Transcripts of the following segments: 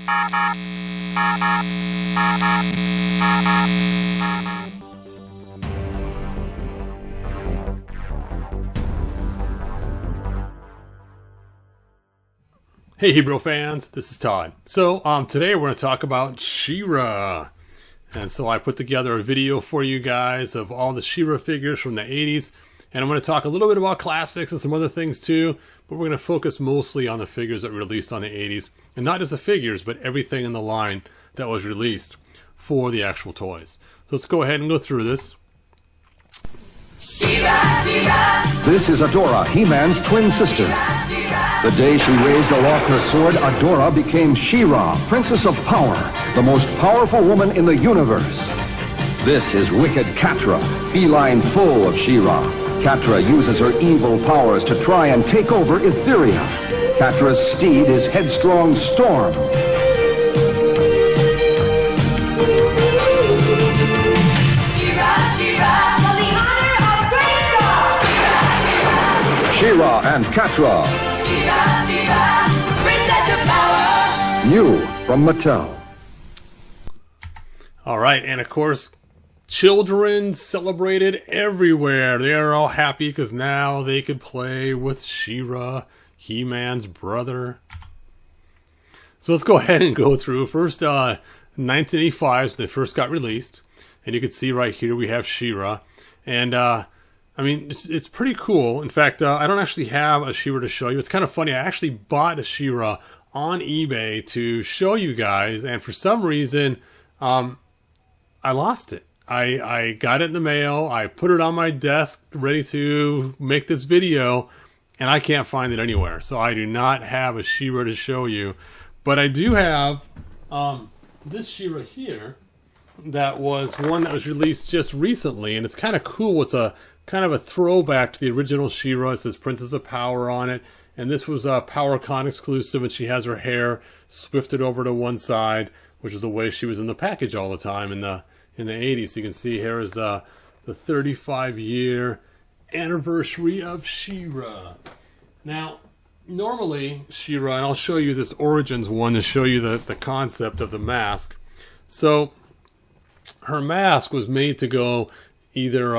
Hey Hebrew fans, this is Todd. So today we're going to talk about She-Ra. And so I put together a video for you guys of all the She-Ra figures from the 80s. And I'm going to talk a little bit about classics and some other things too. But we're going to focus mostly on the figures that were released on the 80s. And not just the figures, but everything in the line that was released for the actual toys. So let's go ahead and go through this. She-Ra, She-Ra. This is Adora, He-Man's twin sister. The day she raised aloft her sword, Adora became She-Ra, Princess of Power, the most powerful woman in the universe. This is wicked Catra, feline foe of She-Ra. Catra uses her evil powers to try and take over Etheria. Catra's steed is headstrong Storm. She-Ra, She-Ra, for the honor of Grayskull. She-Ra, She-Ra. She-Ra and Catra. She-Ra, She-Ra, Princess of Power. New from Mattel. All right, and of course, children celebrated everywhere. They are all happy because now they could play with She-Ra, He-Man's brother. So let's go ahead and go through. First, 1985, when they first got released. And you can see right here we have She-Ra. And, I mean, it's pretty cool. In fact, I don't actually have a She-Ra to show you. It's kind of funny. I actually bought a She-Ra on eBay to show you guys. And for some reason, I lost it. I got it in the mail. I put it on my desk ready to make this video. And I can't find it anywhere. So I do not have a She-Ra to show you. But I do have this She-Ra here. That was one that was released just recently. And it's kind of cool. It's a kind of a throwback to the original She-Ra. It says Princess of Power on it. And this was a PowerCon exclusive. And she has her hair swifted over to one side, which is the way she was in the package all the time in the 80s. You can see here is the 35-year anniversary of She-Ra. Now, normally She-Ra, and I'll show you this Origins one to show you the concept of the mask. So her mask was made to go either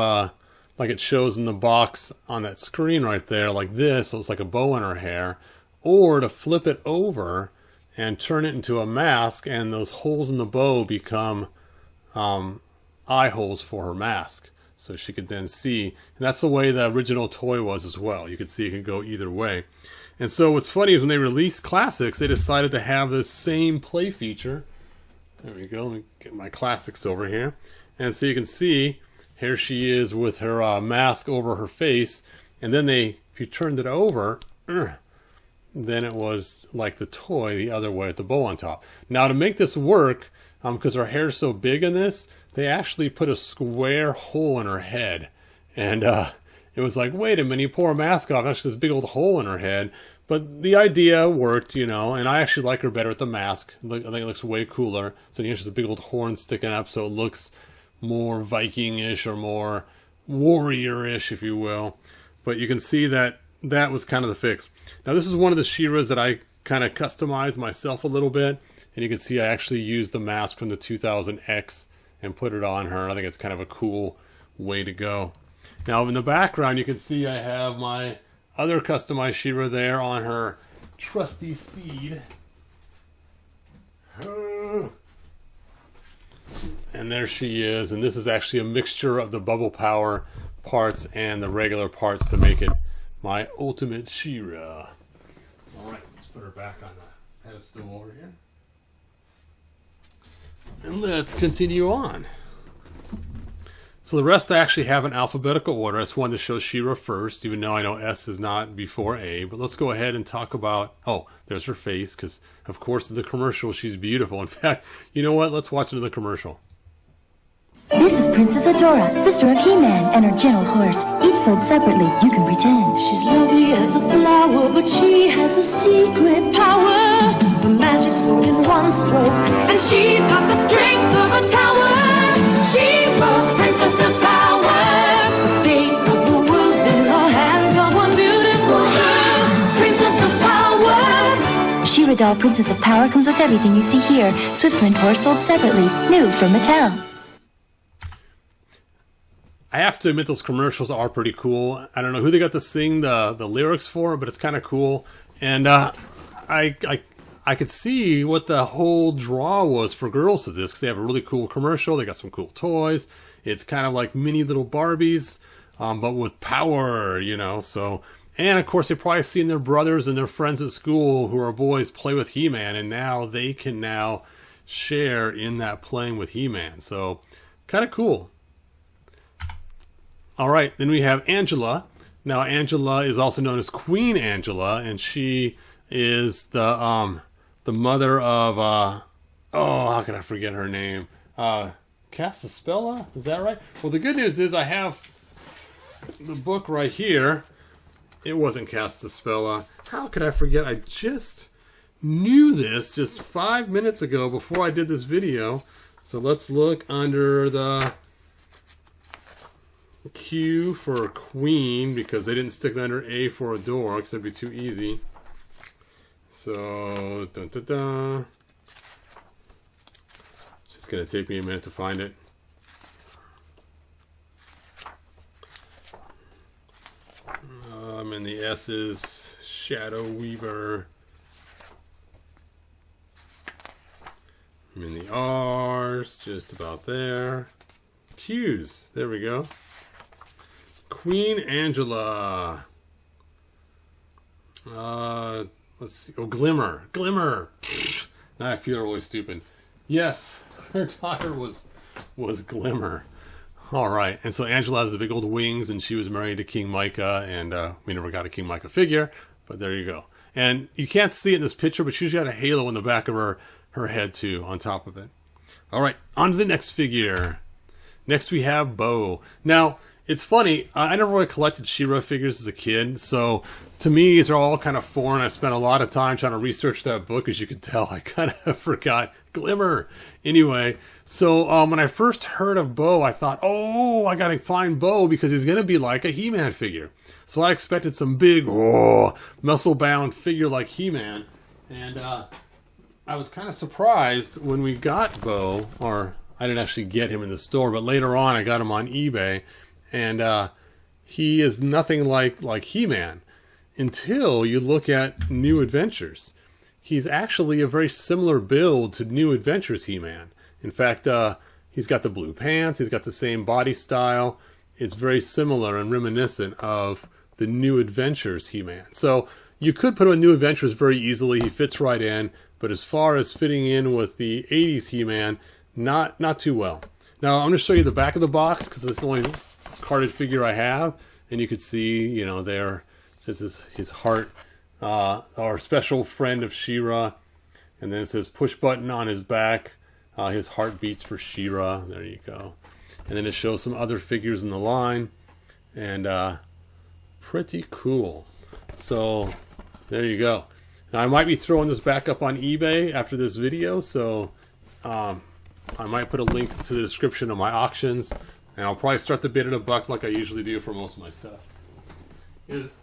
like it shows in the box on that screen right there, like this, so it's like a bow in her hair, or to flip it over and turn it into a mask, and those holes in the bow become eye holes for her mask, so she could then see. And that's the way the original toy was as well. You could see it could go either way. And so what's funny is when they released Classics, they decided to have this same play feature. There we go. Let me get my Classics over here. And so you can see here she is with her mask over her face. And then if you turned it over, then it was like the toy the other way with the bow on top. Now to make this work, because her hair is so big in this, they actually put a square hole in her head. And it was like, wait a minute, you pull her mask off, that's this big old hole in her head. But the idea worked, you know, and I actually like her better with the mask. I think it looks way cooler. So here's a big old horn sticking up, so it looks more Viking-ish or more warrior-ish, if you will. But you can see that that was kind of the fix. Now this is one of the She-Ras that I kind of customized myself a little bit. And you can see I actually used the mask from the 2000X and put it on her. I think it's kind of a cool way to go. Now in the background you can see I have my other customized She-Ra there on her trusty steed. And there she is. And this is actually a mixture of the bubble power parts and the regular parts to make it my ultimate She-Ra. Alright, let's put her back on the pedestal over here. And let's continue on. So the rest I actually have in alphabetical order. I just wanted to show She-Ra first, even though I know S is not before A. But let's go ahead and talk about... Oh, there's her face, because, of course, in the commercial, she's beautiful. In fact, you know what? Let's watch another commercial. This is Princess Adora, sister of He-Man, and her gentle horse. Each sold separately, you can pretend. She's lovely as a flower, but she has a secret power. The magic sword in one stroke, and she's got the strength of a tower. She-Ra, Princess of Power. The fate of the world's in the hands of one beautiful girl. Princess of Power. She-Ra doll Princess of Power comes with everything you see here. Swiftprint horse sold separately. New from Mattel. I have to admit those commercials are pretty cool. I don't know who they got to sing the lyrics for, but it's kind of cool. And I could see what the whole draw was for girls to this, because they have a really cool commercial. They got some cool toys. It's kind of like mini little Barbies, but with power, you know. So, and of course, they've probably seen their brothers and their friends at school who are boys play with He-Man, and now they can now share in that playing with He-Man. So, kind of cool. All right, then we have Angella. Now, Angella is also known as Queen Angela, and she is the mother of how can I forget her name? Castaspella? Is that right? Well, the good news is I have the book right here. It wasn't Castaspella. How could I forget? I just knew this just 5 minutes ago before I did this video. So let's look under the Q for Queen, because they didn't stick it under A for Adore, because that'd be too easy. So, dun, dun, dun. It's just going to take me a minute to find it. And the S is Shadow Weaver. I'm in the R's, just about there. Q's, there we go. Queen Angela. Let's see. Oh, Glimmer. Now I feel really stupid. Yes, her daughter was Glimmer. All right. And so Angela has the big old wings, and she was married to King Micah, and we never got a King Micah figure, but there you go. And you can't see it in this picture, but she's got a halo in the back of her head, too, on top of it. All right. On to the next figure. Next we have Bo. Now, it's funny, I never really collected She-Ra figures as a kid, so to me, these are all kind of foreign. I spent a lot of time trying to research that book. As you can tell, I kind of forgot Glimmer. Anyway, so when I first heard of Bo, I thought, oh, I gotta find Bo because he's gonna be like a He-Man figure. So I expected some big, muscle-bound figure like He-Man, and I was kind of surprised when we got Bo, or I didn't actually get him in the store, but later on I got him on eBay. And he is nothing like He-Man until you look at New Adventures. He's actually a very similar build to New Adventures He-Man. In fact, he's got the blue pants. He's got the same body style. It's very similar and reminiscent of the New Adventures He-Man. So you could put him in New Adventures very easily. He fits right in. But as far as fitting in with the 80s He-Man, not too well. Now, I'm going to show you the back of the box because it's the only carded figure I have, and you could see, you know, there it says his heart, our special friend of She-Ra, and then it says push button on his back, his heart beats for She-Ra. There you go. And then it shows some other figures in the line, and pretty cool. So there you go. Now I might be throwing this back up on eBay after this video, so I might put a link to the description of my auctions. And I'll probably start the bid at $1 like I usually do for most of my stuff. It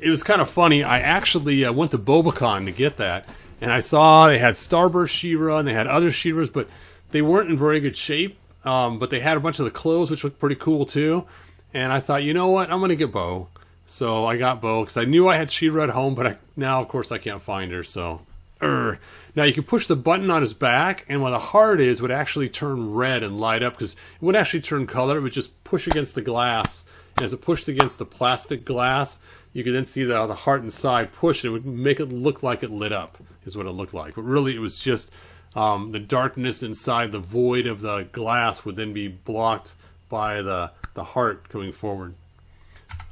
was kind of funny. I actually went to Bobacon to get that. And I saw they had Starburst She-Ra and they had other She-Ras, but they weren't in very good shape. But they had a bunch of the clothes, which looked pretty cool too. And I thought, you know what? I'm going to get Bo. So I got Bo because I knew I had She-Ra at home, but now, of course, I can't find her. So, Now you can push the button on his back, and where the heart is would actually turn red and light up, because it wouldn't actually turn color. It would just push against the glass, and as it pushed against the plastic glass, you could then see the heart inside push, and it would make it look like it lit up, is what it looked like. But really, it was just the darkness inside the void of the glass would then be blocked by the heart coming forward.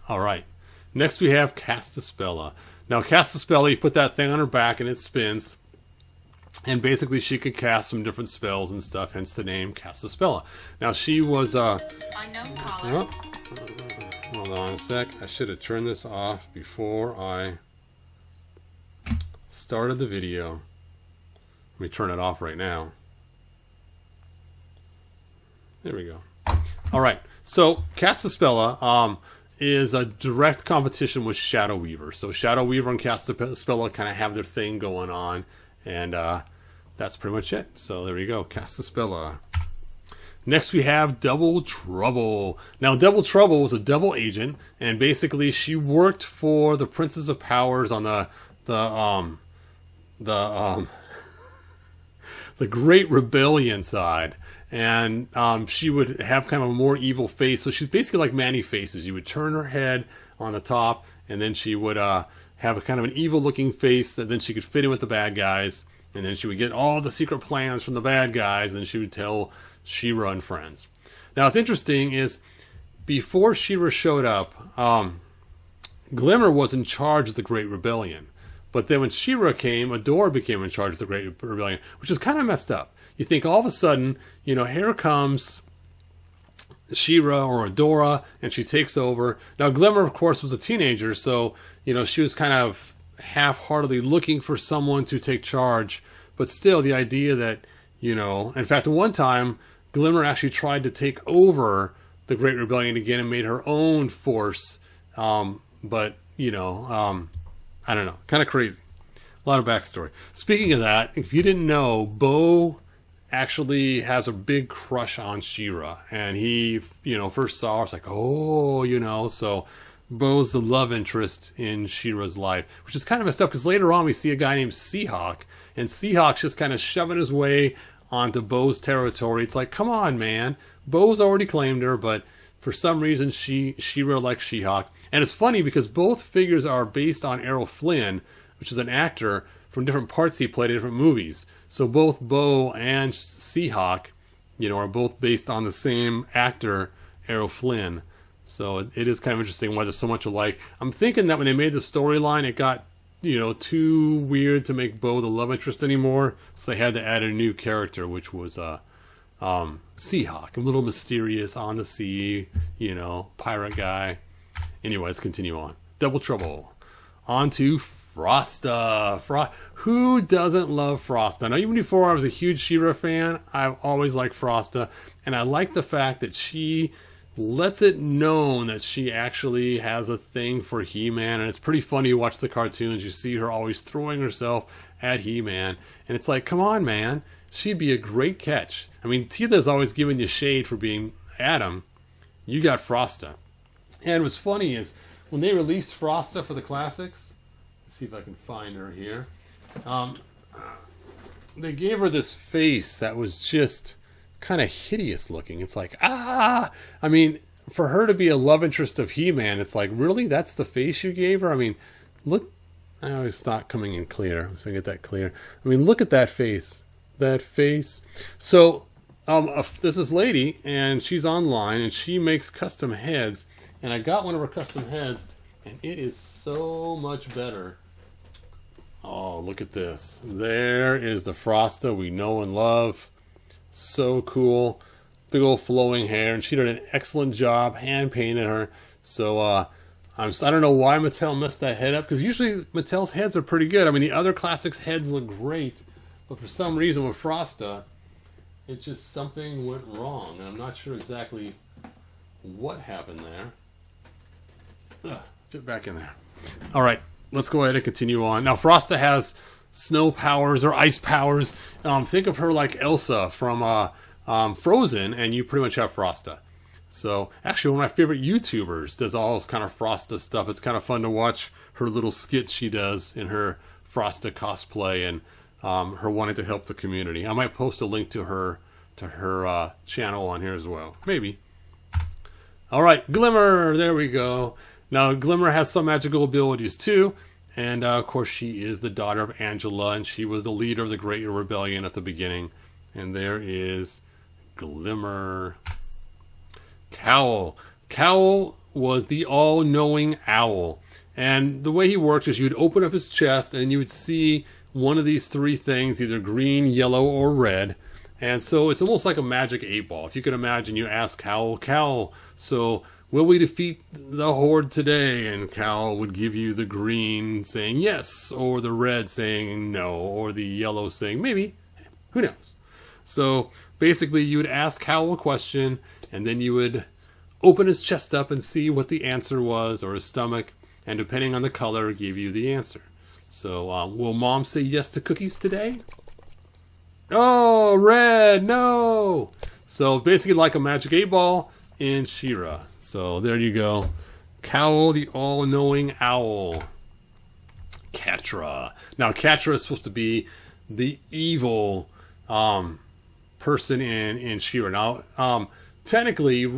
All right. Next we have Castaspella. Now Castaspella, you put that thing on her back and it spins. And basically she could cast some different spells and stuff, hence the name Castaspella. Now she was Unknown caller. Hold on a sec. I should have turned this off before I started the video. Let me turn it off right now. There we go. All right. So Castaspella, is a direct competition with Shadow Weaver. So Shadow Weaver and Castaspella kind of have their thing going on, and that's pretty much it. So there you go, Castaspella. Next we have Double Trouble. Now Double Trouble was a double agent, and basically she worked for the Princess of Powers on the Great Rebellion side. And she would have kind of a more evil face. So she's basically like Man-E-Faces. You would turn her head on the top, and then she would have a kind of an evil-looking face that then she could fit in with the bad guys. And then she would get all the secret plans from the bad guys, and then she would tell She-Ra and friends. Now, what's interesting is, before She-Ra showed up, Glimmer was in charge of the Great Rebellion. But then when She-Ra came, Adora became in charge of the Great Rebellion, which is kind of messed up. You think all of a sudden, you know, here comes She-Ra or Adora, and she takes over. Now, Glimmer, of course, was a teenager, so, you know, she was kind of half-heartedly looking for someone to take charge. But still, the idea that, you know, in fact, at one time, Glimmer actually tried to take over the Great Rebellion again and made her own force. But, you know, I don't know, kind of crazy. A lot of backstory. Speaking of that, if you didn't know, Bo actually has a big crush on She-Ra, and he, you know, first saw her, it's like, oh, you know, so Bo's the love interest in She-Ra's life, which is kind of messed up, because later on we see a guy named Seahawk, and Seahawk's just kind of shoving his way onto Bo's territory. It's like, come on, man, Bo's already claimed her, but for some reason She-Ra likes Seahawk. And it's funny because both figures are based on Errol Flynn, which is an actor from different parts he played in different movies. So both Bo and Seahawk, you know, are both based on the same actor, Errol Flynn. So it is kind of interesting why they're so much alike. I'm thinking that when they made the storyline, it got, you know, too weird to make Bo the love interest anymore. So they had to add a new character, which was Seahawk, a little mysterious, on the sea, you know, pirate guy. Anyway, let's continue on. Double Trouble. On to Frosta. Who doesn't love Frosta? Now, even before I was a huge She-Ra fan, I've always liked Frosta. And I like the fact that she lets it known that she actually has a thing for He-Man. And it's pretty funny to watch the cartoons. You see her always throwing herself at He-Man. And it's like, come on, man. She'd be a great catch. I mean, Tita's always giving you shade for being Adam. You got Frosta. And what's funny is, when they released Frosta for the classics, let's see if I can find her here. They gave her this face that was just kind of hideous looking. It's like, ah! I mean, for her to be a love interest of He-Man, it's like, really? That's the face you gave her? I mean, look. Oh, it's not coming in clear. Let's get that clear. I mean, look at that face. That face. So, there's this lady, and she's online, and she makes custom heads. And I got one of her custom heads, and it is so much better. Oh, look at this. There is the Frosta we know and love. So cool. Big old flowing hair, and she did an excellent job hand painting her. So I don't know why Mattel messed that head up, because usually Mattel's heads are pretty good. I mean, the other classics heads look great, but for some reason with Frosta, it just something went wrong, and I'm not sure exactly what happened there. Fit back in there. All right, let's go ahead and continue on. Now, Frosta has snow powers or ice powers. Think of her like Elsa from Frozen, and you pretty much have Frosta. So, actually, one of my favorite YouTubers does all this kind of Frosta stuff. It's kind of fun to watch her little skits she does in her Frosta cosplay, and her wanting to help the community. I might post a link to her channel on here as well. Maybe. All right, Glimmer. There we go. Now, Glimmer has some magical abilities too, and of course she is the daughter of Angella, and she was the leader of the Great Rebellion at the beginning. And there is Glimmer. Kowl. Kowl was the all-knowing owl, and the way he worked is you'd open up his chest and you would see one of these three things, either green, yellow, or red. And so it's almost like a magic 8-ball. If you can imagine, you ask Kowl, Kowl, so will we defeat the Horde today? And Kowl would give you the green saying yes, or the red saying no, or the yellow saying maybe. Who knows? So basically you would ask Kowl a question, and then you would open his chest up and see what the answer was, or his stomach, and depending on the color, give you the answer. So, will Mom say yes to cookies today? Oh, red, no! So, basically like a Magic 8-Ball in She-Ra. So, there you go. Kowl, the all-knowing owl. Catra. Now, Catra is supposed to be the evil person in She-Ra. Now, technically,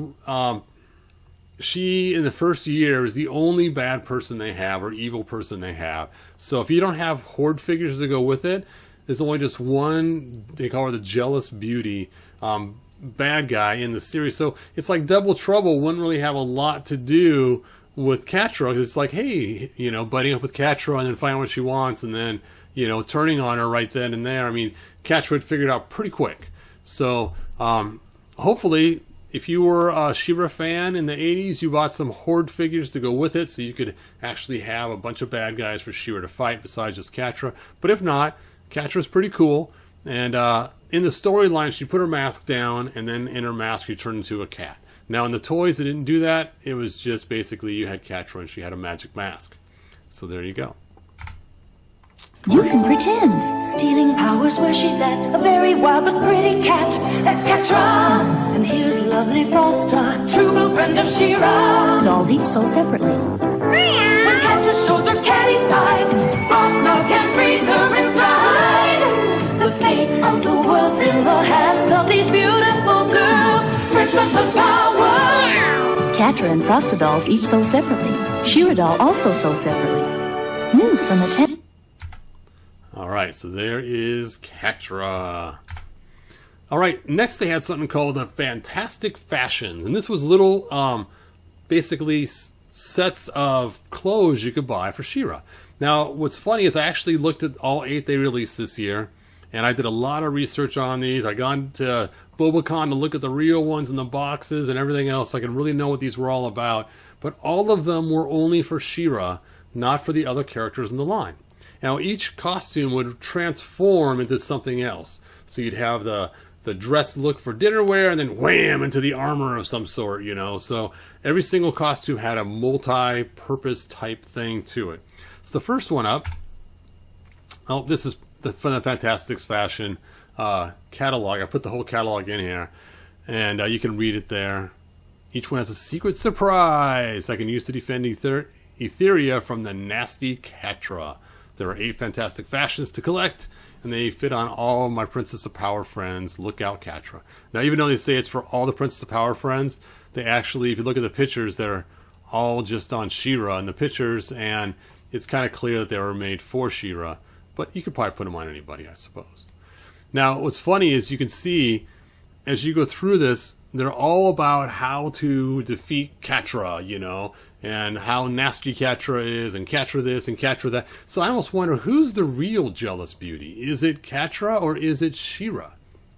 she, in the first year, is the only bad person they have, or evil person they have. So if you don't have horde figures to go with it, there's only just one, they call her the Jealous Beauty, bad guy in the series. So it's like Double Trouble wouldn't really have a lot to do with Catra. It's like, hey, you know, buddying up with Catra and then finding what she wants and then, you know, turning on her right then and there. I mean, Catra would figure it out pretty quick. So hopefully, if you were a She-Ra fan in the 80s, you bought some horde figures to go with it so you could actually have a bunch of bad guys for She-Ra to fight besides just Catra. But if not, Catra's pretty cool. And in the storyline, she put her mask down, and then in her mask, she turned into a cat. Now, in the toys, they didn't do that. It was just basically you had Catra and she had a magic mask. So there you go. You can pretend. Stealing powers where she's at, a very wild but pretty cat. That's Catra. And here's lovely Frosta, true blue friend of She-Ra. Dolls each sold separately. When Catra shows her catty side, Frosta can freeze her in stride. The fate of the world's in the hands of these beautiful girls. Princess of power. Catra and Frosta dolls each sold separately. She-Ra doll also sold separately. New from the 10. Alright, so there is Catra. Alright, next they had something called the Fantastic Fashions. And this was little, basically sets of clothes you could buy for She-Ra. Now, what's funny is I actually looked at all 8 they released this year. And I did a lot of research on these. I got to Bobacon to look at the real ones in the boxes and everything else. So I can really know what these were all about. But all of them were only for She-Ra, not for the other characters in the line. Now, each costume would transform into something else. So you'd have the dress look for dinner wear and then wham into the armor of some sort, you know. So every single costume had a multi-purpose type thing to it. So the first one up, oh, this is from the Fantastics Fashion catalog. I put the whole catalog in here, and you can read it there. Each one has a secret surprise I can use to defend Etheria from the nasty Catra. There are 8 Fantastic Fashions to collect, and they fit on all my Princess of Power friends. Look out, Catra. Now, even though they say it's for all the Princess of Power friends, they actually, if you look at the pictures, they're all just on She-Ra in the pictures, and it's kind of clear that they were made for She-Ra, but you could probably put them on anybody, I suppose. Now, what's funny is you can see, as you go through this, they're all about how to defeat Catra, you know, and how nasty Catra is, and Catra this, and Catra that. So I almost wonder, who's the real Jealous Beauty? Is it Catra, or is it She-Ra?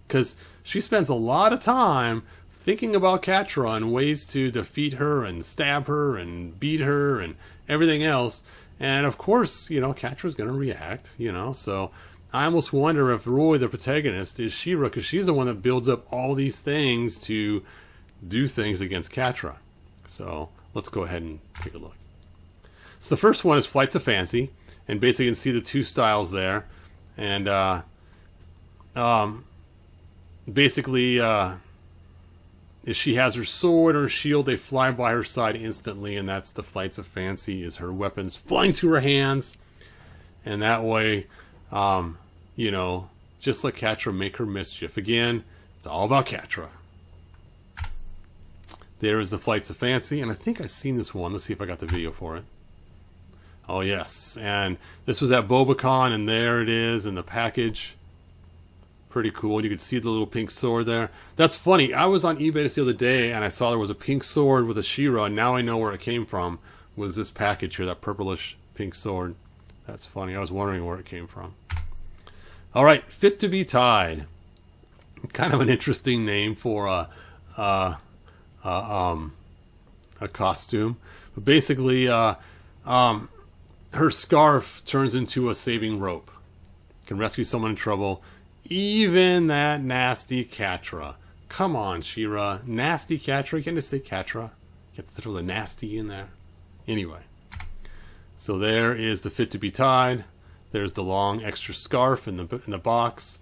Because she spends a lot of time thinking about Catra and ways to defeat her, and stab her, and beat her, and everything else. And of course, you know, Catra's going to react, you know, so I almost wonder if Roy, the protagonist, is She-Ra, because she's the one that builds up all these things to do things against Catra. So let's go ahead and take a look. So the first one is Flights of Fancy, and basically you can see the 2 styles there. And basically, if she has her sword or shield, they fly by her side instantly, and that's the Flights of Fancy, is her weapons flying to her hands. And that way, you know, just like Catra, make her mischief. Again, it's all about Catra. There is the Flights of Fancy, and I think I've seen this one. Let's see if I got the video for it. Oh, yes. And this was at Bobacon, and there it is in the package. Pretty cool. You can see the little pink sword there. That's funny. I was on eBay this the other day, and I saw there was a pink sword with a She-Ra, and now I know where it came from. Was this package here, that purplish pink sword. That's funny. I was wondering where it came from. All right, Fit to be Tied. Kind of an interesting name for a costume. But basically, her scarf turns into a saving rope. Can rescue someone in trouble. Even that nasty Catra. Come on, She-Ra. Nasty Catra. You can't just say Catra. You have to throw the nasty in there. Anyway. So there is the fit to be tied. There's the long extra scarf in the box.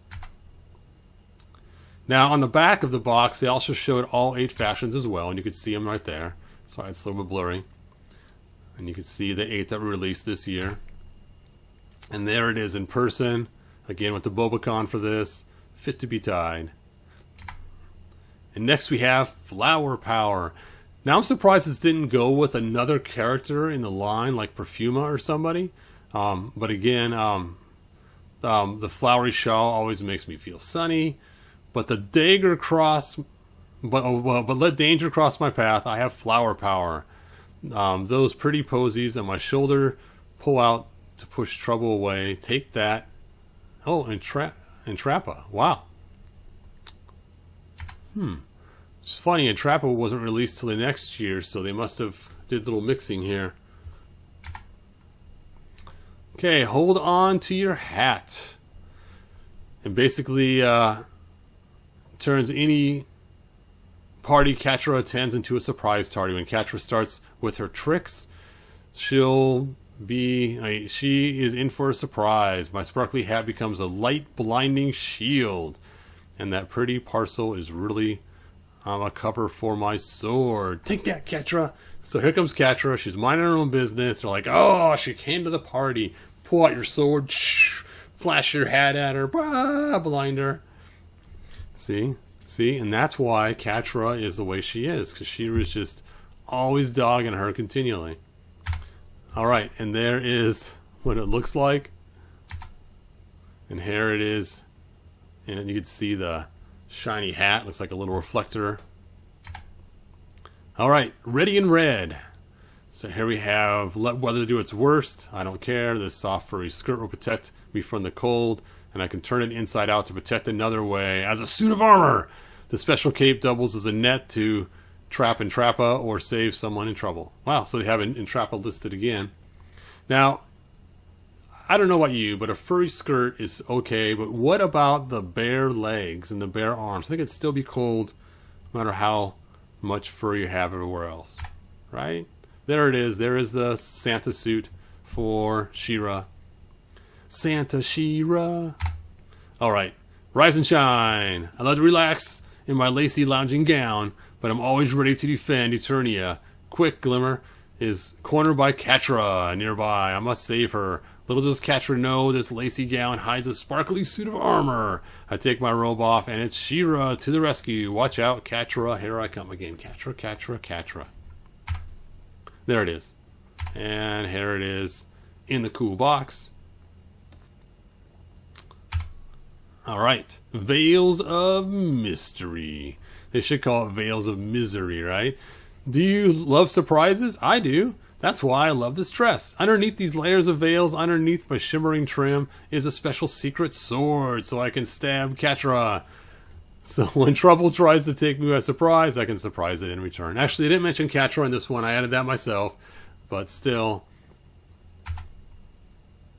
Now on the back of the box, they also showed all 8 fashions as well, and you can see them right there. Sorry, it's a little bit blurry. And you can see the 8 that were released this year. And there it is in person. Again with the Bobacon for this. Fit to be tied. And next we have Flower Power. Now I'm surprised this didn't go with another character in the line like Perfuma or somebody. But again, the flowery shawl always makes me feel sunny. But the dagger cross, but let danger cross my path. I have Flower Power. Those pretty posies on my shoulder pull out to push trouble away. Take that. Oh, Entrapta. Wow. It's funny, Entrapta wasn't released till the next year, so they must have did a little mixing here. Okay, hold on to your hat. And basically turns any party Catra attends into a surprise party. When Catra starts with her tricks, she is in for a surprise. My sparkly hat becomes a light blinding shield. And that pretty parcel is really a cover for my sword. Take that, Catra! So here comes Catra. She's minding her own business. They're like, oh, she came to the party. Pull out your sword. Shh, flash your hat at her. Blind her. See? And that's why Catra is the way she is. Because she was just always dogging her continually. Alright, and there is what it looks like. And here it is. And you can see the shiny hat. Looks like a little reflector. Alright, ready in red. So here we have let weather do its worst. I don't care. This soft furry skirt will protect me from the cold. And I can turn it inside out to protect another way. As a suit of armor! The special cape doubles as a net to trap Entrapta or save someone in trouble. Wow, so they have Entrapta listed again. Now, I don't know about you, but a furry skirt is okay, but what about the bare legs and the bare arms? I think it'd still be cold no matter how much fur you have everywhere else. Right? There it is. There is the Santa suit for She-Ra. Santa She-Ra. Alright. Rise and shine. I love to relax in my lacy lounging gown, but I'm always ready to defend Eternia. Quick, Glimmer is cornered by Catra nearby. I must save her. Little does Catra know this lacy gown hides a sparkly suit of armor. I take my robe off, and it's She-Ra to the rescue. Watch out, Catra. Here I come again. Catra, Catra, Catra. There it is. And here it is in the cool box. Alright. Veils of Mystery. They should call it Veils of Misery, right? Do you love surprises? I do. That's why I love this dress. Underneath these layers of veils, underneath my shimmering trim, is a special secret sword, so I can stab Catra. So when trouble tries to take me by surprise, I can surprise it in return. Actually, I didn't mention Catra in this one. I added that myself. But still.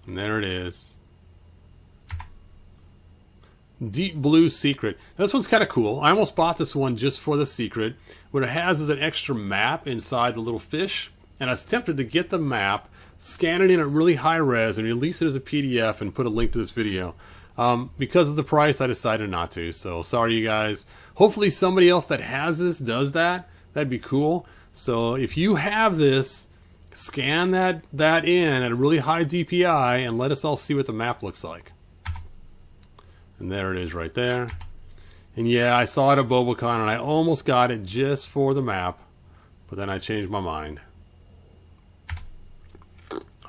And there it is. Deep Blue Secret. Now, this one's kind of cool. I almost bought this one just for the secret. What it has is an extra map inside the little fish. And I was tempted to get the map, scan it in at really high res, and release it as a PDF and put a link to this video. Because of the price, I decided not to. So, sorry you guys. Hopefully somebody else that has this does that. That'd be cool. So, if you have this, scan that in at a really high DPI and let us all see what the map looks like. And there it is right there. And yeah, I saw it at Bobacon and I almost got it just for the map. But then I changed my mind.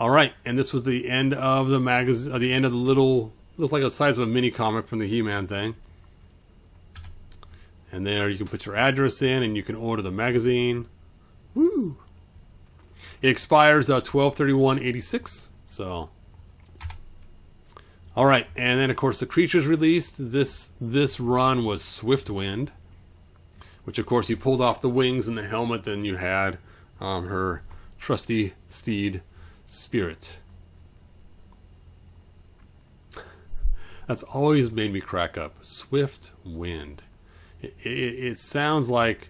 Alright, and this was the end of the magazine, the end of the little, looks like the size of a mini comic from the He-Man thing. And there you can put your address in and you can order the magazine. Woo! It expires 12/31/86. So, all right, and then of course the creatures released. This run was Swiftwind, which of course you pulled off the wings and the helmet, and you had her trusty steed Spirit. That's always made me crack up. Swiftwind. It sounds like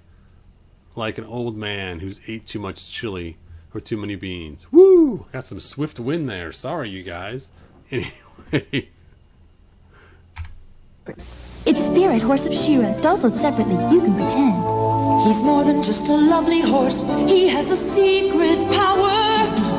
like an old man who's ate too much chili or too many beans. Woo! Got some swift wind there. Sorry, you guys. Anyway. It's Spirit, Horse of She-Ra. Dolls sold separately. You can pretend. He's more than just a lovely horse. He has a secret power.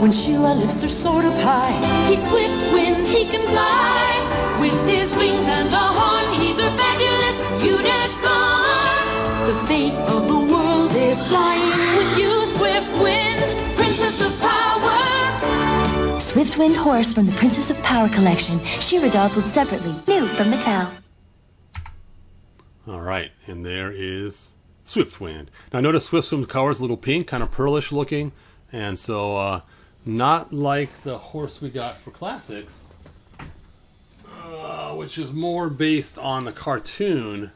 When She-Ra lifts her sword up high, he's swift wind, he can fly. With his wings and a horn, he's her fabulous unicorn. The fate of the world is flying with you, Swift Wind, Princess of Power. Swiftwind Horse from the Princess of Power collection. She-Ra dolls sold separately. New from Mattel. All right, and there is Swiftwind. Now notice Swiftwind's color is a little pink, kind of pearlish looking, and so not like the horse we got for Classics, which is more based on the cartoon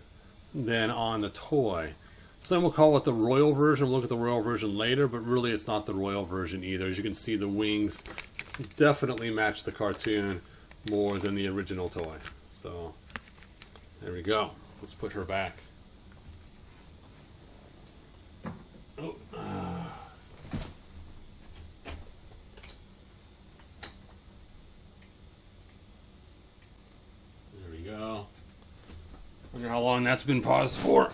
than on the toy. Some will call it the royal version. We'll look at the royal version later, but really it's not the royal version either. As you can see, the wings definitely match the cartoon more than the original toy. So there we go. Let's put her back. Oh, there we go. Wonder how long that's been paused for.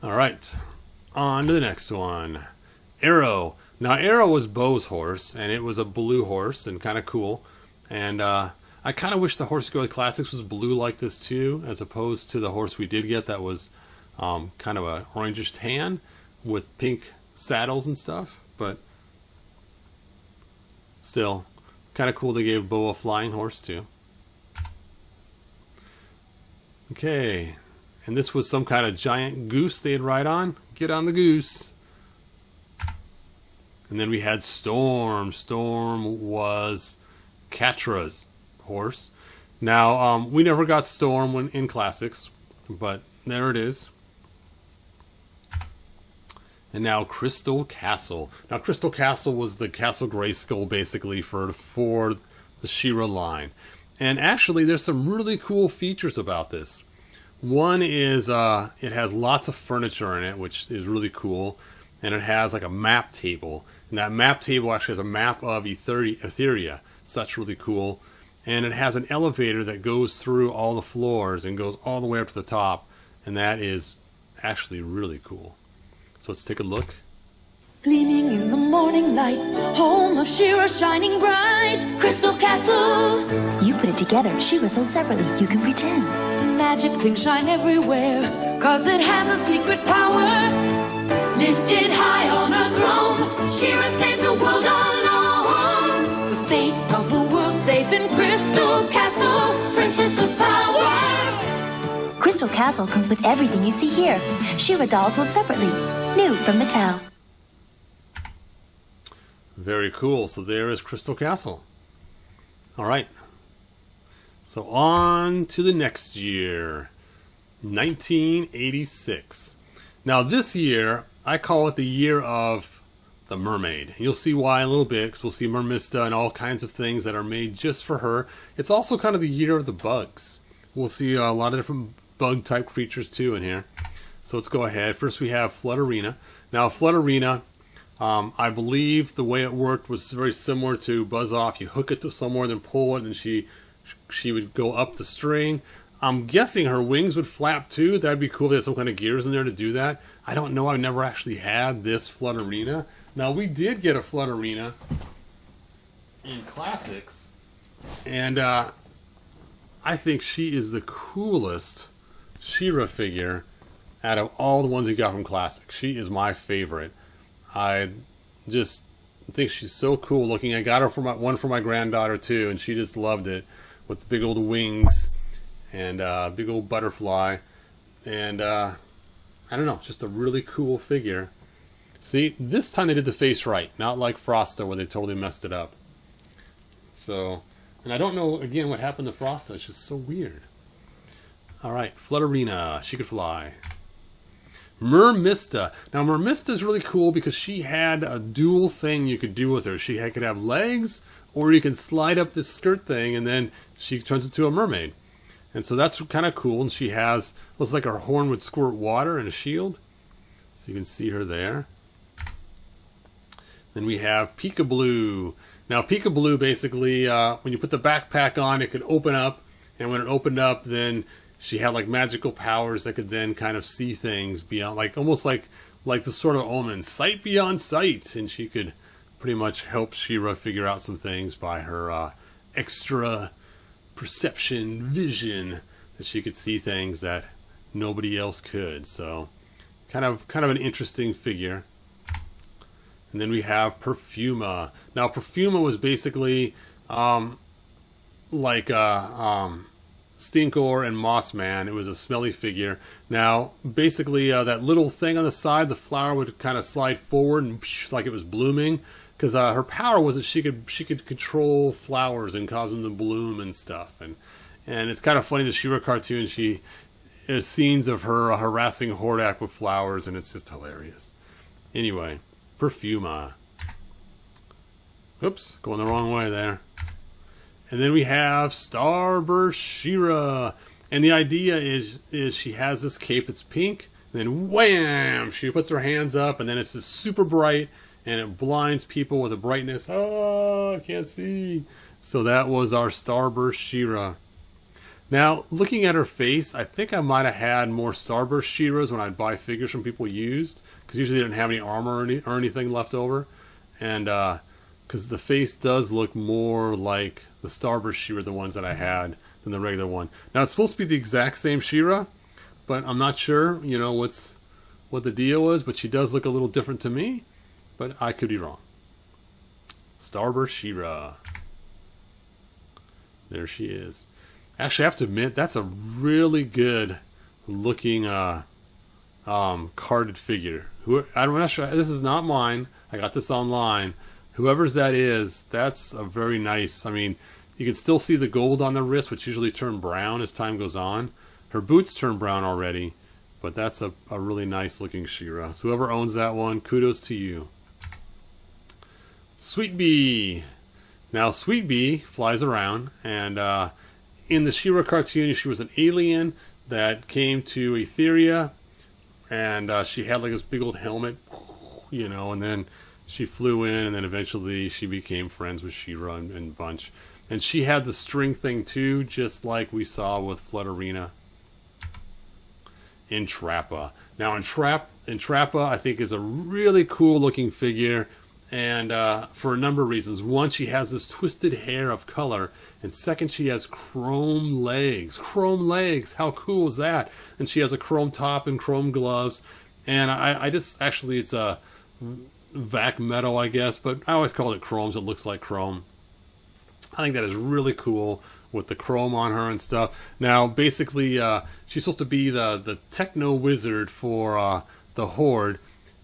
All right, on to the next one. Arrow. Now Arrow was Bo's horse, and it was a blue horse, and kind of cool. And I kind of wish the horse Girl Classics was blue like this too, as opposed to the horse we did get that was kind of a orangish tan with pink saddles and stuff. But still, kind of cool they gave Bo a flying horse too. Okay, and this was some kind of giant goose they'd ride on. Get on the goose. And then we had Storm. Storm was Catra's horse. Now, we never got Storm when in Classics, but there it is. And now Crystal Castle. Now, Crystal Castle was the Castle Grayskull, basically, for the She-Ra line. And actually, there's some really cool features about this. One is it has lots of furniture in it, which is really cool. And it has like a map table. And that map table actually has a map of Etheria. So that's really cool. And it has an elevator that goes through all the floors and goes all the way up to the top. And that is actually really cool. So let's take a look. Gleaming in the morning light, home of She-Ra shining bright, Crystal Castle. You put it together. She-Ra sold separately. You can pretend. Magic things shine everywhere, cause it has a secret power. Lifted high on her throne, She-Ra saves the world alone. The fate of the world safe in Crystal Castle, Princess of Power. Crystal Castle comes with everything you see here. She-Ra dolls sold separately. New from Mattel. Very cool. So there is Crystal Castle. All right. So on to the next year, 1986. Now this year, I call it the year of the mermaid. You'll see why in a little bit, because we'll see Mermista and all kinds of things that are made just for her. It's also kind of the year of the bugs. We'll see a lot of different bug-type creatures too in here. So let's go ahead. First we have Flutterina. Now Flutterina, I believe the way it worked was very similar to Buzz Off. You hook it to somewhere, then pull it, and she would go up the string. I'm guessing her wings would flap too. That'd be cool if they had some kind of gears in there to do that. I don't know. I've never actually had this Flutterina. Now, we did get a Flutterina in Classics. And I think she is the coolest She-Ra figure out of all the ones we got from Classics. She is my favorite. I just think she's so cool looking. I got her for one for my granddaughter too, and she just loved it with the big old wings and big old butterfly. And I don't know, just a really cool figure. See, this time they did the face right, not like Frosta where they totally messed it up. So, and I don't know again what happened to Frosta. It's just so weird. All right, Flutterina, she could fly. Mermista. Now, Mermista is really cool because she had a dual thing you could do with her. She could have legs, or you can slide up this skirt thing, and then she turns into a mermaid. And so that's kind of cool. And she has, looks like her horn would squirt water and a shield. So you can see her there. Then we have Peekablue. Now Peekablue basically, when you put the backpack on, it could open up. And when it opened up, then she had like magical powers that could then kind of see things beyond, like almost like the sort of Omen, sight beyond sight. And she could pretty much help She-Ra figure out some things by her extra perception, vision, that she could see things that nobody else could. So kind of an interesting figure. And then we have Perfuma. Now Perfuma was basically like Stinkor and Mossman. It was a smelly figure. Now basically that little thing on the side, the flower would kind of slide forward and like it was blooming. Because her power was that she could control flowers and cause them to bloom and stuff, and it's kind of funny. The She-Ra cartoon, there's scenes of her harassing Hordak with flowers, and it's just hilarious. Anyway, Perfuma. Oops, going the wrong way there. And then we have Starburst She-Ra, and the idea is she has this cape that's pink, and then wham, she puts her hands up, and then it's just super bright. And it blinds people with a brightness. Oh, I can't see. So that was our Starburst She-Ra. Now, looking at her face, I think I might have had more Starburst She-Ras when I'd buy figures from people used. Because usually they didn't have any armor or anything left over. And because the face does look more like the Starburst She-Ra, the ones that I had, than the regular one. Now, it's supposed to be the exact same She-Ra. But I'm not sure, you know, what the deal was. But she does look a little different to me. But I could be wrong. Starburst She-Ra. There she is. Actually, I have to admit, that's a really good looking carded figure. I'm not sure. This is not mine. I got this online. Whoever's that is, that's a very nice. I mean, you can still see the gold on the wrist, which usually turn brown as time goes on. Her boots turn brown already. But that's a really nice looking She-Ra. So whoever owns that one, kudos to you. Sweet Bee. Now Sweet Bee flies around, and in the She-Ra cartoon, she was an alien that came to Etheria, and she had like this big old helmet, you know, and then she flew in, and then eventually she became friends with She-Ra and Bunch. And she had the string thing too, just like we saw with Flutterina. Entrapta. Now Entrapta, I think, is a really cool looking figure. And for a number of reasons. One, she has this twisted hair of color. And second, she has chrome legs. Chrome legs! How cool is that? And she has a chrome top and chrome gloves. And I just, actually, it's a vac metal, I guess. But I always call it chrome, so it looks like chrome. I think that is really cool with the chrome on her and stuff. Now, basically, she's supposed to be the techno wizard for the Horde.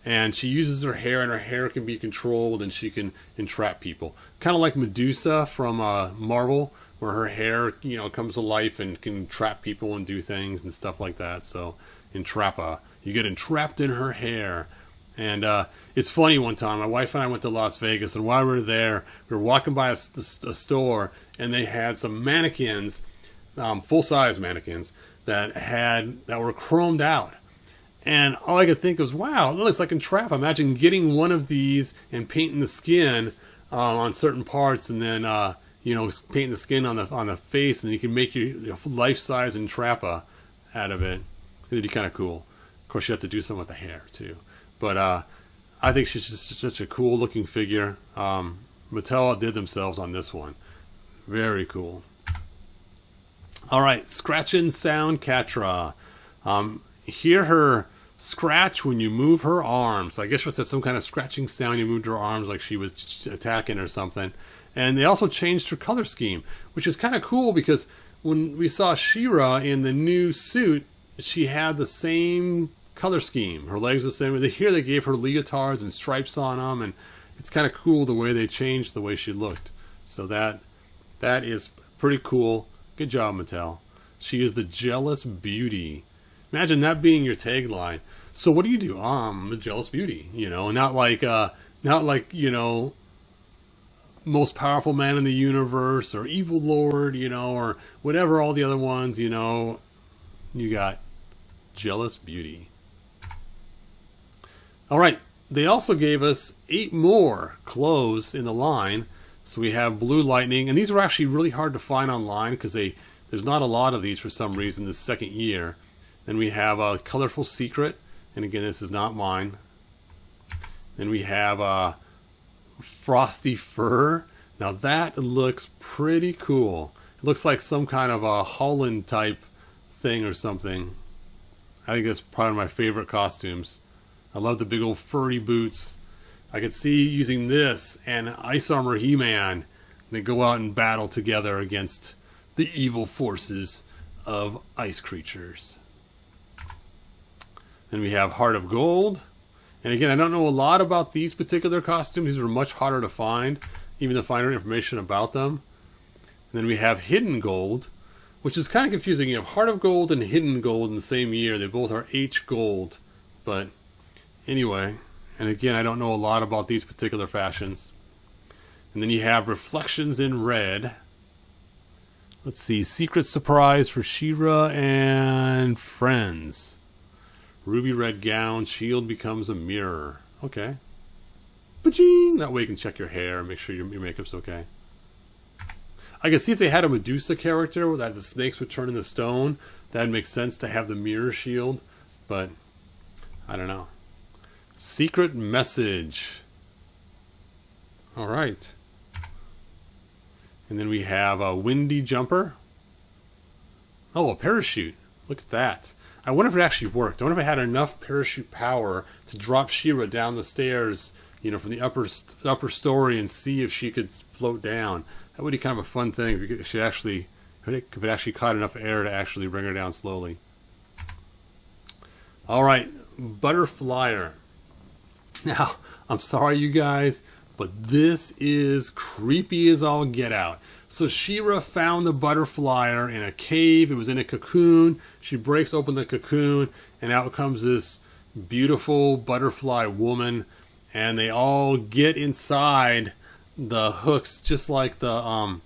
And she uses her hair, and her hair can be controlled, and she can entrap people. Kind of like Medusa from Marvel, where her hair, you know, comes to life and can trap people and do things and stuff like that. So, Entrapta. You get entrapped in her hair. And it's funny, one time, my wife and I went to Las Vegas, and while we were there, we were walking by a store, and they had some mannequins, full-size mannequins, that were chromed out. And all I could think was, wow, it looks like Entrapta. Imagine getting one of these and painting the skin on certain parts, and then you know, painting the skin on the face, and you can make your life-size Entrapta out of it. It'd be kind of cool. Of course, you have to do something with the hair too. But I think she's just such a cool-looking figure. Mattel outdid themselves on this one. Very cool. All right, Scratchin Sound Catra. Hear her scratch when you move her arms. So I guess she said some kind of scratching sound. You moved her arms like she was attacking or something. And they also changed her color scheme, which is kind of cool because when we saw She-Ra in the new suit, she had the same color scheme. Her legs are the same. Here they gave her leotards and stripes on them, and it's kind of cool the way they changed the way she looked. So that is pretty cool. Good job, Mattel. She is the jealous beauty. Imagine that being your tagline. So what do you do? I'm a jealous beauty, you know, not like you know, most powerful man in the universe, or evil lord, you know, or whatever all the other ones, you know, you got Jealous Beauty. All right, they also gave us 8 more clothes in the line. So we have Blue Lightning, and these are actually really hard to find online because there's not a lot of these for some reason this second year. Then we have a Colorful Secret, and again, this is not mine. Then we have Frosty Fur. Now that looks pretty cool. It looks like some kind of a Holland type thing or something. I think that's probably my favorite costumes. I love the big old furry boots. I could see using this and Ice Armor He-Man. They go out and battle together against the evil forces of ice creatures. Then we have Heart of Gold. And again, I don't know a lot about these particular costumes. These are much harder to find, even to find information about them. And then we have Hidden Gold, which is kind of confusing. You have Heart of Gold and Hidden Gold in the same year. They both are H Gold. But anyway, and again, I don't know a lot about these particular fashions. And then you have Reflections in Red. Let's see, Secret Surprise for She-Ra and Friends. Ruby red gown, shield becomes a mirror. Okay. Ba-ching! That way you can check your hair and make sure your makeup's okay. I can see if they had a Medusa character where that the snakes would turn into stone, that'd make sense to have the mirror shield, but I don't know. Secret Message. Alright. And then we have a Windy Jumper. Oh, a parachute. Look at that. I wonder if it actually worked. I wonder if it had enough parachute power to drop She-Ra down the stairs, you know, from the upper story and see if she could float down. That would be kind of a fun thing if it actually caught enough air to actually bring her down slowly. Alright, Butterflyer. Now, I'm sorry you guys, but this is creepy as all get out. So She-Ra found the Butterflyer in a cave. It was in a cocoon. She breaks open the cocoon, and out comes this beautiful butterfly woman, and they all get inside the hooks, just like the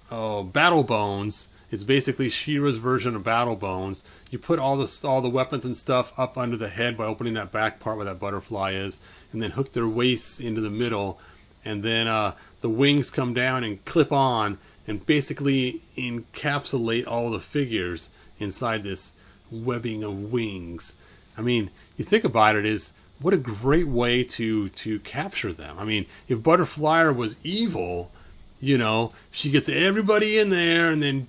Battle Bones. It's basically She-Ra's version of Battle Bones. You put all the weapons and stuff up under the head by opening that back part where that butterfly is, and then hook their waists into the middle, and then the wings come down and clip on and basically encapsulate all the figures inside this webbing of wings. I mean, you think about it, is what a great way to capture them. I mean, if Butterflyer was evil, you know, she gets everybody in there, and then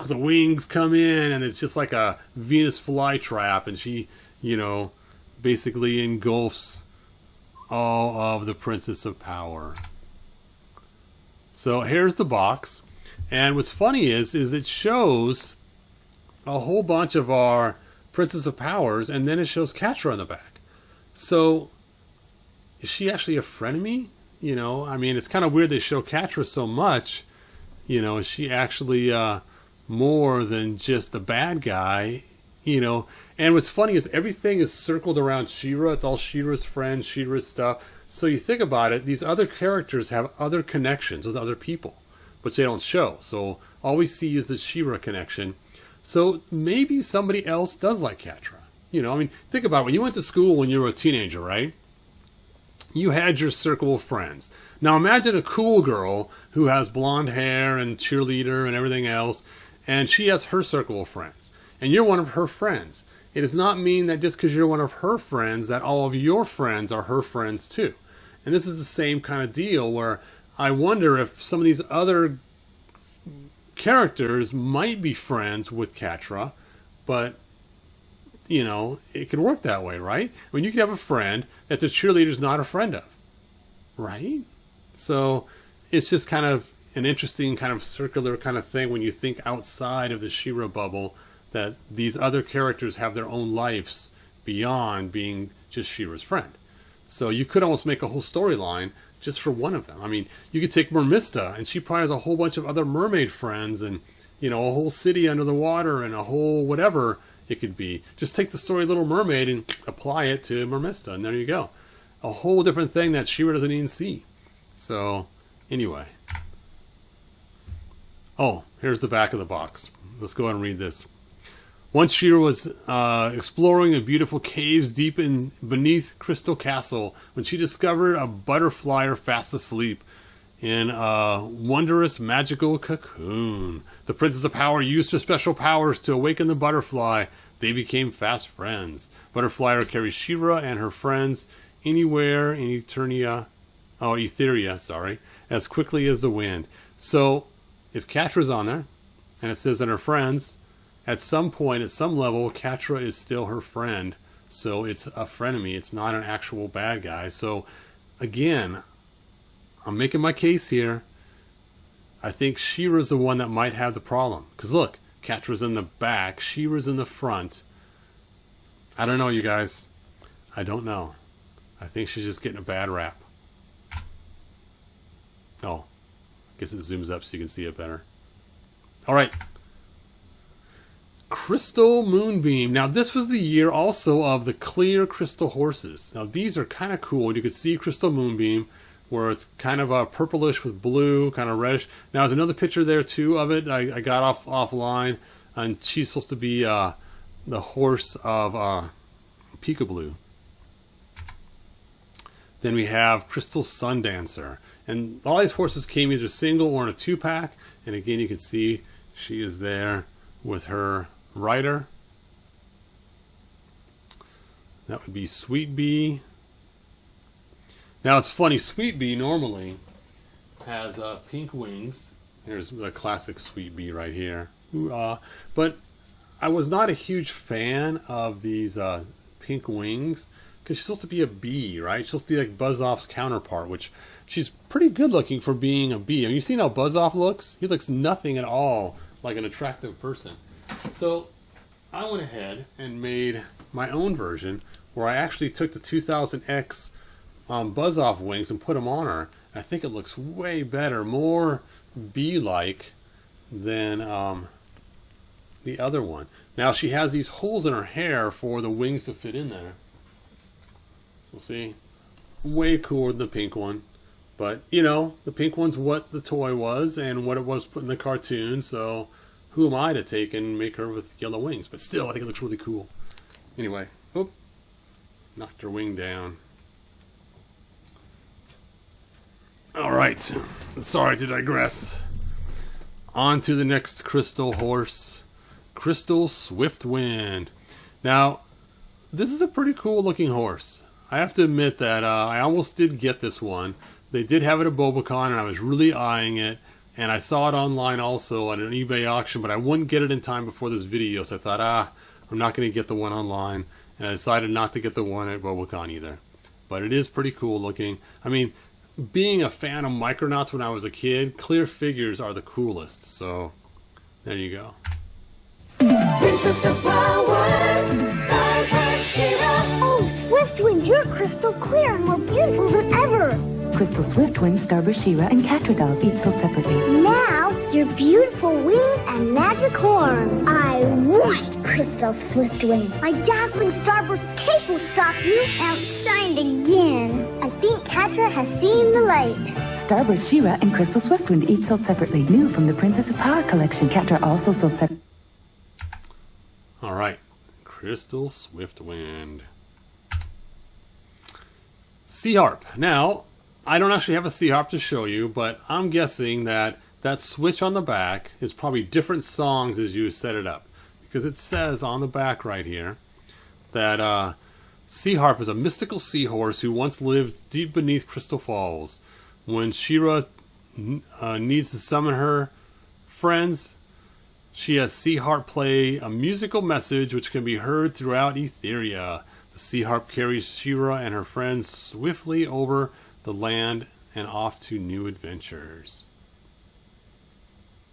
the wings come in, and it's just like a Venus flytrap, and she, you know, basically engulfs all of the Princess of Power. So here's the box, and what's funny is it shows a whole bunch of our Princess of Powers, and then it shows Catra on the back. So is she actually a frenemy? You know, I mean, it's kind of weird they show Catra so much. You know, is she actually more than just a bad guy? You know, and what's funny is everything is circled around She-Ra. It's all She-Ra's friends, She-Ra's stuff. So you think about it, these other characters have other connections with other people, which they don't show. So all we see is the She-Ra connection. So maybe somebody else does like Catra. You know, I mean, think about it. When you went to school when you were a teenager, right? You had your circle of friends. Now imagine a cool girl who has blonde hair and cheerleader and everything else, and she has her circle of friends, and you're one of her friends. It does not mean that just because you're one of her friends that all of your friends are her friends too. And this is the same kind of deal where I wonder if some of these other characters might be friends with Catra, but you know, it could work that way, right? I mean, you could have a friend that the cheerleader's not a friend of, right? So it's just kind of an interesting kind of circular kind of thing when you think outside of the She-Ra bubble, that these other characters have their own lives beyond being just She-Ra's friend. So you could almost make a whole storyline just for one of them. I mean, you could take Mermista, and she probably has a whole bunch of other mermaid friends, and, you know, a whole city under the water, and a whole whatever it could be. Just take the story Little Mermaid and apply it to Mermista, and there you go. A whole different thing that She-Ra doesn't even see. So Anyway. Oh, here's the back of the box. Let's go ahead and read this. Once She-Ra was exploring the beautiful caves deep in beneath Crystal Castle when she discovered a butterflyer fast asleep in a wondrous magical cocoon. The Princess of Power used her special powers to awaken the butterfly. They became fast friends. Butterflyer carries She-Ra and her friends anywhere in Etheria, as quickly as the wind. So, if Catra's on there, and it says that her friends, at some point, at some level, Catra is still her friend. So it's a frenemy. It's not an actual bad guy. So, again, I'm making my case here. I think She-Ra's the one that might have the problem. Because look, Catra's in the back. She-Ra's in the front. I don't know, you guys. I don't know. I think she's just getting a bad rap. Oh. I guess it zooms up so you can see it better. Alright. Crystal Moonbeam. Now, this was the year also of the clear crystal horses. Now, these are kind of cool. You could see Crystal Moonbeam, where it's kind of purplish with blue, kind of reddish. Now, there's another picture there, too, of it. I got offline, and she's supposed to be the horse of Peekablue. Then we have Crystal Sundancer. And all these horses came either single or in a 2-pack. And again, you can see she is there with her rider. That would be Sweet Bee. Now it's funny, Sweet Bee normally has pink wings. Here's the classic Sweet Bee right here. But I was not a huge fan of these pink wings. Because she's supposed to be a bee, right? She's supposed to be like Buzz-Off's counterpart, which she's pretty good looking for being a bee. I mean, you seen how Buzz-Off looks? He looks nothing at all like an attractive person. So I went ahead and made my own version where I actually took the 2000X Buzz-Off wings and put them on her. And I think it looks way better, more bee-like than the other one. Now she has these holes in her hair for the wings to fit in there. See, way cooler than the pink one, but you know, the pink one's what the toy was and what it was put in the cartoon, so who am I to take and make her with yellow wings? But still, I think it looks really cool. Anyway, oh, knocked her wing down. Alright, sorry to digress. On to the next crystal horse, Crystal Swiftwind. Now, this is a pretty cool looking horse. I have to admit that I almost did get this one. They did have it at Bobacon, and I was really eyeing it. And I saw it online also at an eBay auction, but I wouldn't get it in time before this video. So I thought, I'm not going to get the one online. And I decided not to get the one at Bobacon either. But it is pretty cool looking. I mean, being a fan of Micronauts when I was a kid, clear figures are the coolest. So, there you go. Princess of Power, Starburst She-Ra. Oh, Swiftwind, you're crystal clear and more beautiful than ever. Crystal Swiftwind, Starburst She-Ra, and Catra dolls, each sold separately. Now, your beautiful wings and magic horns. I want Crystal Swiftwind. My dazzling Starburst cape will stop you. Outshined again. I think Catra has seen the light. Starburst She-Ra and Crystal Swiftwind, each sold separately. New from the Princess of Power collection. Catra also sold separately. Alright, Crystal Swiftwind. Sea Harp. Now, I don't actually have a Sea Harp to show you, but I'm guessing that that switch on the back is probably different songs as you set it up. Because it says on the back right here that Sea Harp is a mystical seahorse who once lived deep beneath Crystal Falls. When She-Ra needs to summon her friends, she has Sea Harp play a musical message which can be heard throughout Etheria. The Sea Harp carries She-Ra and her friends swiftly over the land and off to new adventures.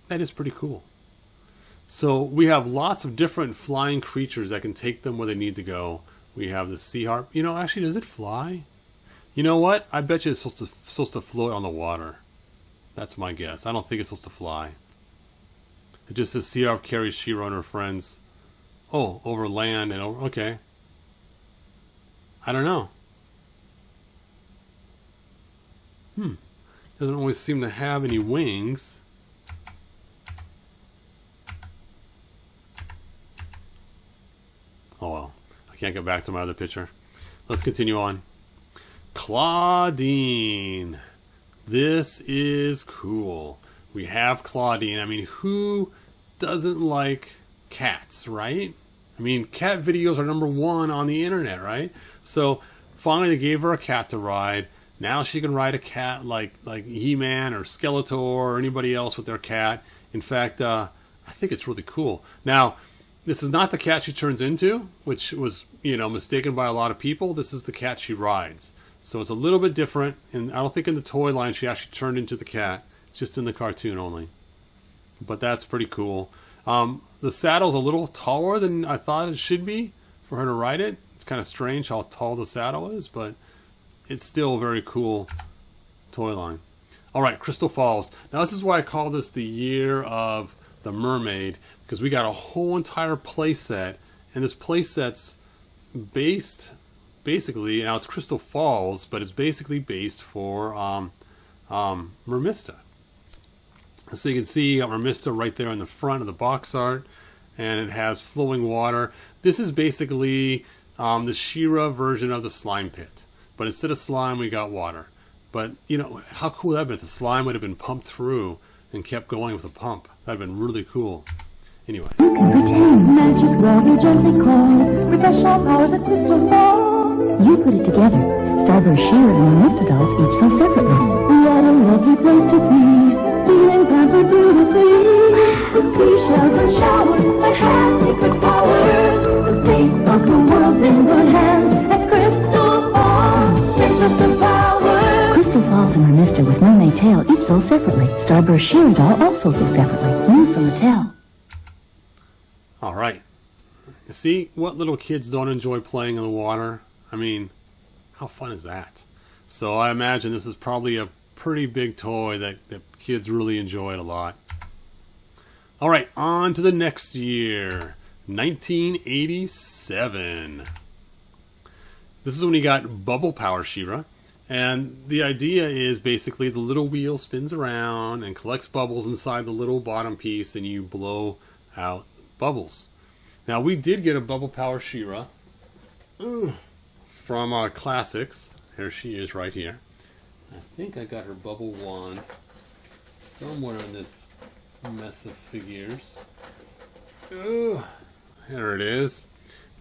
That is pretty cool. So we have lots of different flying creatures that can take them where they need to go. We have the Sea Harp. You know, actually, does it fly? You know what? I bet you it's supposed to float on the water. That's my guess. I don't think it's supposed to fly. It just says Sea Harp carries She-Ra and her friends. Oh, over land and over... Okay. I don't know. Doesn't always seem to have any wings. Oh well, I can't get back to my other picture. Let's continue on. Clawdeen. This is cool. We have Clawdeen. I mean, who doesn't like cats, right? I mean, cat videos are #1 on the internet, right? So finally they gave her a cat to ride. Now she can ride a cat like He-Man or Skeletor or anybody else with their cat. In fact, I think it's really cool. Now, this is not the cat she turns into, which was, mistaken by a lot of people. This is the cat she rides. So it's a little bit different. And I don't think in the toy line she actually turned into the cat. Just in the cartoon only. But that's pretty cool. The saddle's a little taller than I thought it should be for her to ride it. It's kind of strange how tall the saddle is, but it's still a very cool toy line. All right, Crystal Falls. Now this is why I call this the year of the mermaid, because we got a whole entire playset, and this playset's basically, now it's Crystal Falls, but it's basically based for Mermista. So you can see Mermista right there in the front of the box art, and it has flowing water. This is basically the She-Ra version of the slime pit, but instead of slime we got water. But how cool would that have been if the slime would have been pumped through and kept going with a pump. That'd have been really cool. Anyway. You can pretend magic water gently calls, refresh our powers at Crystal Falls. You put it together. Starburst She-Ra and Mermista dolls each sold separately. What a lovely place to be, feeling pampered beautifully. With seashells and showers, my hands secret powers. The fate of the world in good hands at Crystal Falls. Princess of power. Crystal Falls and Mermista with mermaid tail each sold separately. Starburst She-Ra doll also sold separately. New from Mattel. All right. See, what little kids don't enjoy playing in the water? I mean, how fun is that? So I imagine this is probably a pretty big toy that kids really enjoyed a lot. All right, on to the next year, 1987. This is when you got Bubble Power She-Ra. And the idea is basically the little wheel spins around and collects bubbles inside the little bottom piece, and you blow out bubbles. Now, we did get a Bubble Power She-Ra from our classics. Here she is right here. I think I got her bubble wand somewhere in this mess of figures. Ooh, there it is.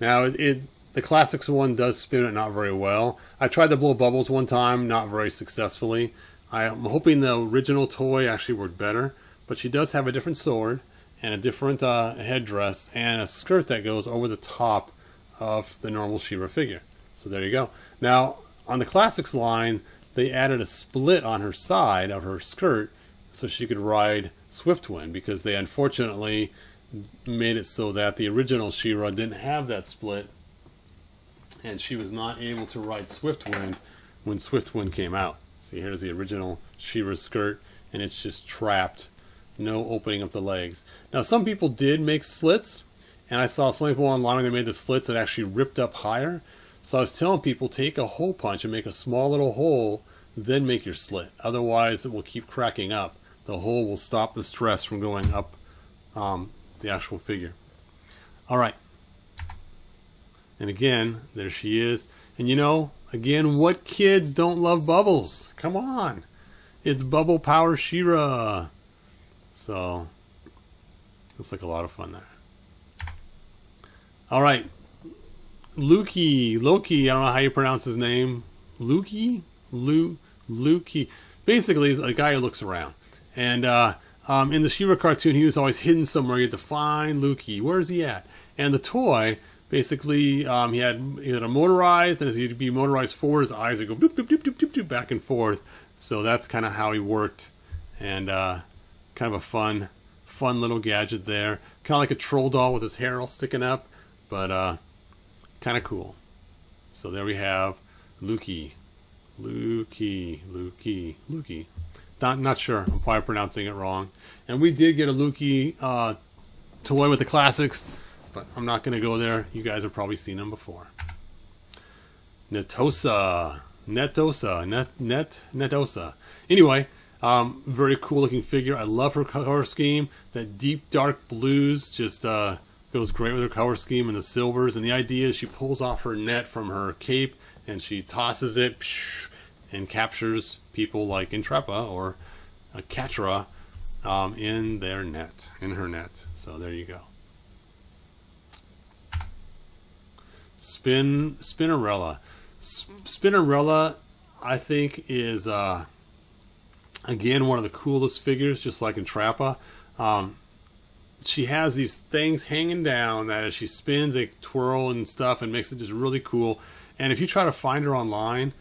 Now, the classics one does spin it not very well. I tried to blow bubbles one time, not very successfully. I'm hoping the original toy actually worked better, but she does have a different sword and a different headdress and a skirt that goes over the top of the normal She-Ra figure. So there you go. Now, on the classics line, they added a split on her side of her skirt so she could ride Swiftwind, because they unfortunately made it so that the original She-Ra didn't have that split, and she was not able to ride Swiftwind when Swiftwind came out. See, here's the original She-Ra skirt, and it's just trapped. No opening up the legs. Now, some people did make slits, and I saw some people online when they made the slits that actually ripped up higher. So I was telling people, take a hole punch and make a small little hole, then make your slit. Otherwise, it will keep cracking up. The hole will stop the stress from going up the actual figure. All right. And again, there she is. And again, what kids don't love bubbles? Come on. It's Bubble Power She-Ra. So, looks like a lot of fun there. All right. Loo-Kee, I don't know how you pronounce his name. Loo-Kee? Loo-Kee. Basically, he's a guy who looks around. And in the She-Ra cartoon, he was always hidden somewhere. You had to find Loo-Kee. Where's he at? And the toy, basically, he had a motorized, and as he'd be motorized forward, his eyes would go doop, doop, doop, doop, doop, doop, back and forth. So that's kind of how he worked. And kind of a fun little gadget there. Kind of like a troll doll with his hair all sticking up. But kind of cool. So there we have Loo-Kee. Loo-Kee. Not sure. I'm probably pronouncing it wrong. And we did get a Loo-Kee toy with the classics, but I'm not going to go there. You guys have probably seen them before. Netosa. Anyway, Very cool looking figure. I love her color scheme. That deep dark blues just goes great with her color scheme, and the silvers. And the idea is she pulls off her net from her cape and she tosses it and captures people like Entrapta or Catra in their net, in her net. So there you go. Spinnerella. Spinnerella, I think, is again one of the coolest figures, just like Entrapta. She has these things hanging down that as she spins, they twirl and stuff and makes it just really cool. And if you try to find her online,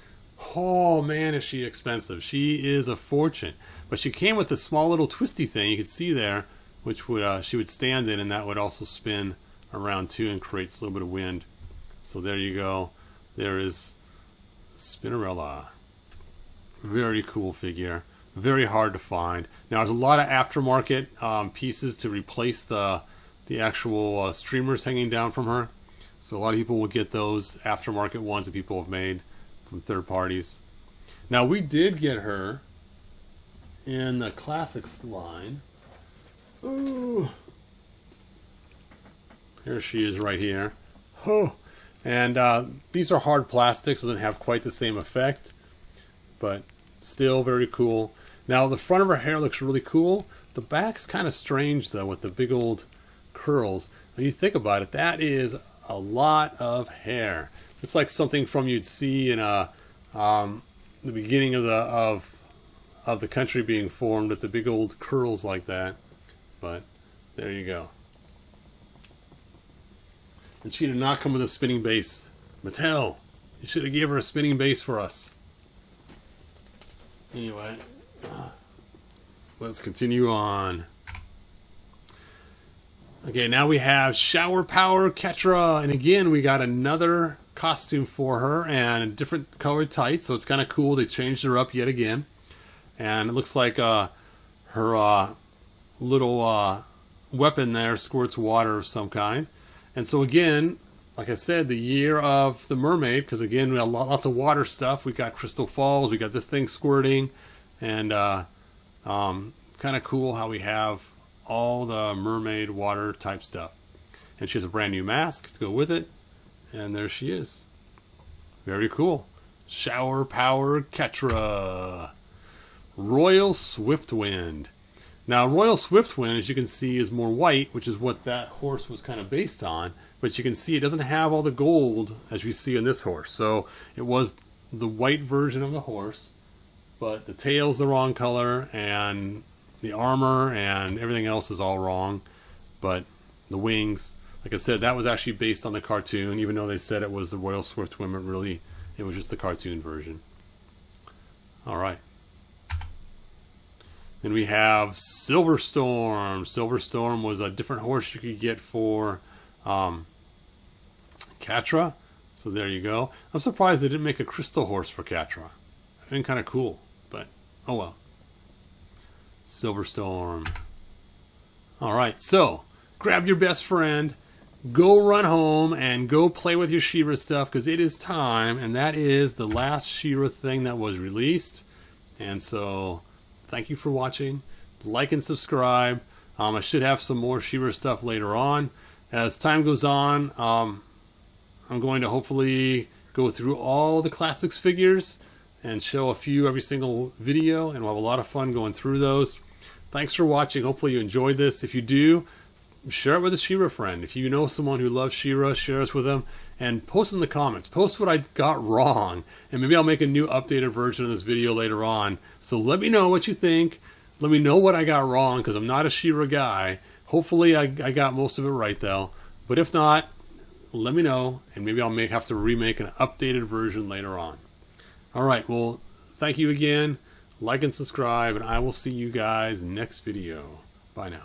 oh man, is she expensive. She is a fortune. But she came with a small little twisty thing you could see there, which would she would stand in, and that would also spin around too and creates a little bit of wind. So there you go. There is Spinnerella. Very cool figure. Very hard to find. Now there's a lot of aftermarket pieces to replace the actual streamers hanging down from her. So a lot of people will get those aftermarket ones that people have made from third parties. Now we did get her in the classics line. Ooh. Here she is right here. Oh. And these are hard plastics, so they don't have quite the same effect, but still very cool. Now the front of her hair looks really cool. The back's kind of strange though, with the big old curls. When you think about it, that is a lot of hair. It's like something from you'd see in the beginning of the country being formed, with the big old curls like that. But there you go. And she did not come with a spinning base. Mattel, you should have gave her a spinning base for us. Anyway, let's continue on. Okay, now we have Shower Power Catra, and again we got another costume for her and a different colored tights, so it's kind of cool. They changed her up yet again, and it looks like her little weapon there squirts water of some kind. And so again, like I said, the year of the mermaid, because again we have lots of water stuff. We got Crystal Falls, we got this thing squirting, and kind of cool how we have all the mermaid water type stuff. And she has a brand new mask to go with it, and there she is. Very cool. Shower Power Catra. Royal Swiftwind. Now, Royal Swiftwind, as you can see, is more white, which is what that horse was kind of based on. But you can see it doesn't have all the gold as we see in this horse. So it was the white version of the horse, but the tail's the wrong color, and the armor and everything else is all wrong. But the wings, like I said, that was actually based on the cartoon, even though they said it was the Royal Swiftwind, but really it was just the cartoon version. All right. Then we have Silver Storm. Silver Storm was a different horse you could get for Catra. So there you go. I'm surprised they didn't make a crystal horse for Catra. I've been kind of cool, but oh well. Silver Storm. All right, so grab your best friend, go run home, and go play with your She-Ra stuff, because it is time, and that is the last She-Ra thing that was released. And so thank you for watching. Like and subscribe. I should have some more She-Ra stuff later on. As time goes on, I'm going to hopefully go through all the classics figures and show a few every single video, and we'll have a lot of fun going through those. Thanks for watching. Hopefully you enjoyed this. If you do, share it with a She-Ra friend. If you know someone who loves She-Ra, share us with them, and post in the comments. Post what I got wrong, and maybe I'll make a new updated version of this video later on. So let me know what you think. Let me know what I got wrong, because I'm not a She-Ra guy. Hopefully I got most of it right though. But if not, let me know, and maybe I'll have to remake an updated version later on. Alright, well, thank you again. Like and subscribe, and I will see you guys next video. Bye now.